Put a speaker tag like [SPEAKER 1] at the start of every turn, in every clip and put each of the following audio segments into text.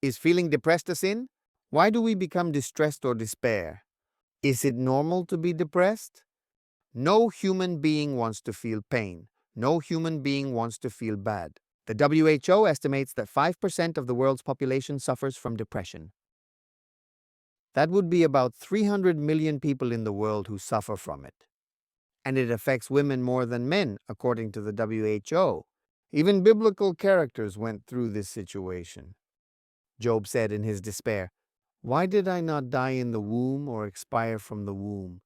[SPEAKER 1] Is feeling depressed a sin? Why do we become distressed or despair? Is it normal to be depressed? No human being wants to feel pain. No human being wants to feel bad. The WHO estimates that 5% of the world's population suffers from depression. That would be about 300 million people in the world who suffer from it. And it affects women more than men, according to the WHO. Even biblical characters went through this situation. Job said in his despair, "Why did I not die in the womb or expire from the womb?"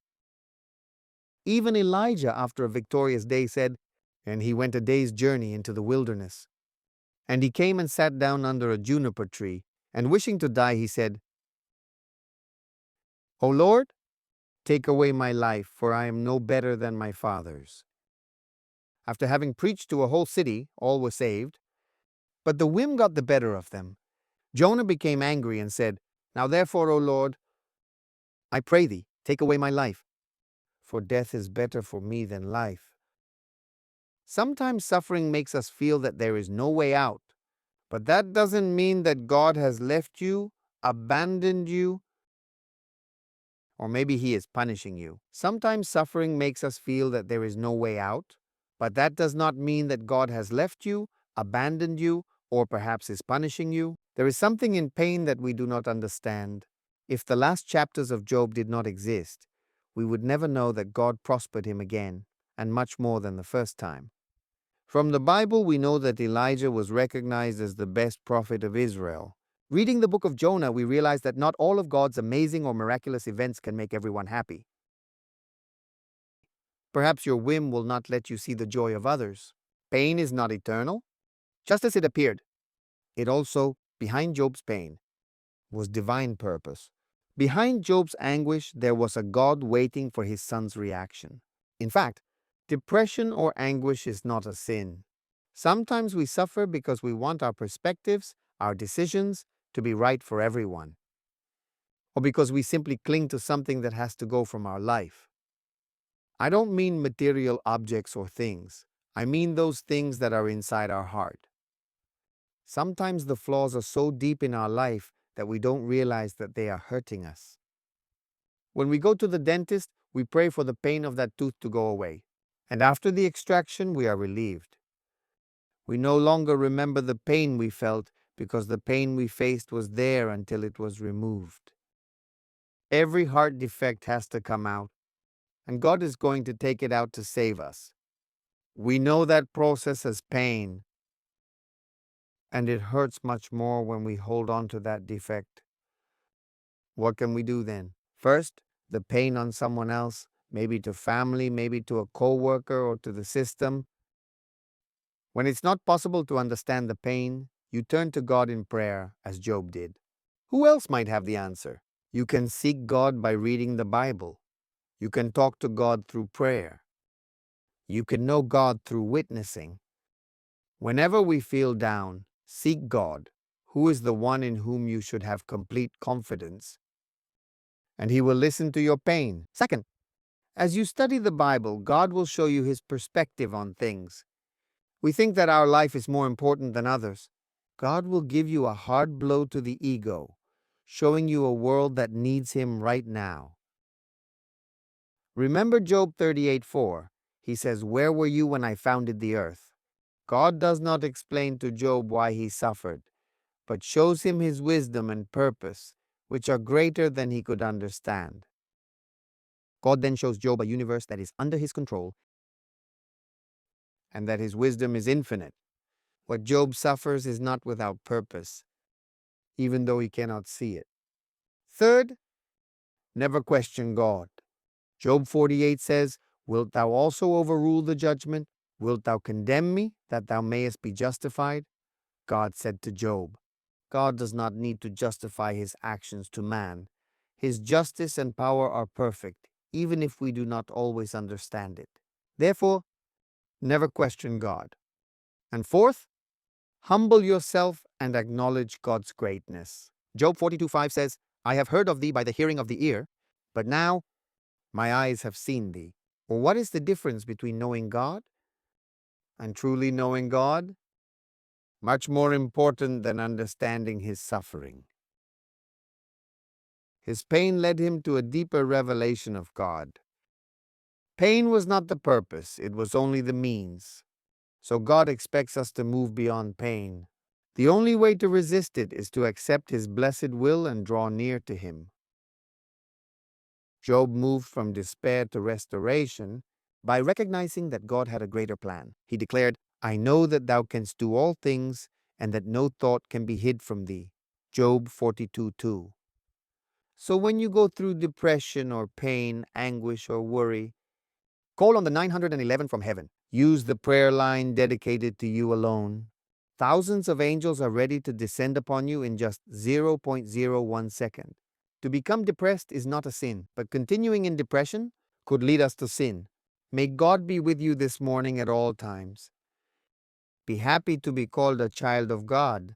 [SPEAKER 1] Even Elijah, after a victorious day, said, "And he went a day's journey into the wilderness. And he came and sat down under a juniper tree, and wishing to die, he said, O Lord, take away my life, for I am no better than my fathers." After having preached to a whole city, all were saved. But the whim got the better of them. Jonah became angry and said, "Now therefore, O Lord, I pray thee, take away my life, for death is better for me than life." Sometimes suffering makes us feel that there is no way out, but that doesn't mean that God has left you, abandoned you, or maybe He is punishing you. Sometimes suffering makes us feel that there is no way out, but that does not mean that God has left you, abandoned you, or perhaps is punishing you. There is something in pain that we do not understand. If the last chapters of Job did not exist, we would never know that God prospered him again, and much more than the first time. From the Bible, we know that Elijah was recognized as the best prophet of Israel. Reading the book of Jonah, we realize that not all of God's amazing or miraculous events can make everyone happy. Perhaps your whim will not let you see the joy of others. Pain is not eternal. Just as it appeared, it also, behind Job's pain, was divine purpose. Behind Job's anguish, there was a God waiting for his son's reaction. In fact, depression or anguish is not a sin. Sometimes we suffer because we want our perspectives, our decisions, to be right for everyone, or because we simply cling to something that has to go from our life. I don't mean material objects or things. I mean those things that are inside our heart. Sometimes the flaws are so deep in our life that we don't realize that they are hurting us. When we go to the dentist, we pray for the pain of that tooth to go away. And after the extraction, we are relieved. We no longer remember the pain we felt because the pain we faced was there until it was removed. Every heart defect has to come out, and God is going to take it out to save us. We know that process as pain, and it hurts much more when we hold on to that defect. What can we do then? First, the pain on someone else, maybe to family, maybe to a coworker or to the system. When it's not possible to understand the pain, you turn to God in prayer, as Job did. Who else might have the answer? You can seek God by reading the Bible. You can talk to God through prayer. You can know God through witnessing. Whenever we feel down, seek God, who is the one in whom you should have complete confidence, and He will listen to your pain. Second, as you study the Bible, God will show you His perspective on things. We think that our life is more important than others. God will give you a hard blow to the ego, showing you a world that needs Him right now. Remember Job 38:4. He says, "Where were you when I founded the earth?" God does not explain to Job why he suffered, but shows him his wisdom and purpose, which are greater than he could understand. God then shows Job a universe that is under his control and that his wisdom is infinite. What Job suffers is not without purpose, even though he cannot see it. Third, never question God. Job 48 says, "Wilt thou also overrule the judgment? Wilt thou condemn me, that thou mayest be justified?" God said to Job. God does not need to justify his actions to man. His justice and power are perfect, even if we do not always understand it. Therefore, never question God. And fourth, humble yourself and acknowledge God's greatness. Job 42:5 says, "I have heard of thee by the hearing of the ear, but now my eyes have seen thee." Well, what is the difference between knowing God and truly knowing God? much more important than understanding his suffering. His pain led him to a deeper revelation of God. Pain was not the purpose, it was only the means. So God expects us to move beyond pain. The only way to resist it is to accept His blessed will and draw near to Him. Job moved from despair to restoration by recognizing that God had a greater plan. He declared, I know that thou canst do all things, and that no thought can be hid from thee. Job 42:2. So when you go through depression or pain, anguish or worry, call on the 911 from heaven. Use the prayer line dedicated to you alone. Thousands of angels are ready to descend upon you in just 0.01 second. To become depressed is not a sin, but continuing in depression could lead us to sin. May God be with you this morning at all times. Be happy to be called a child of God.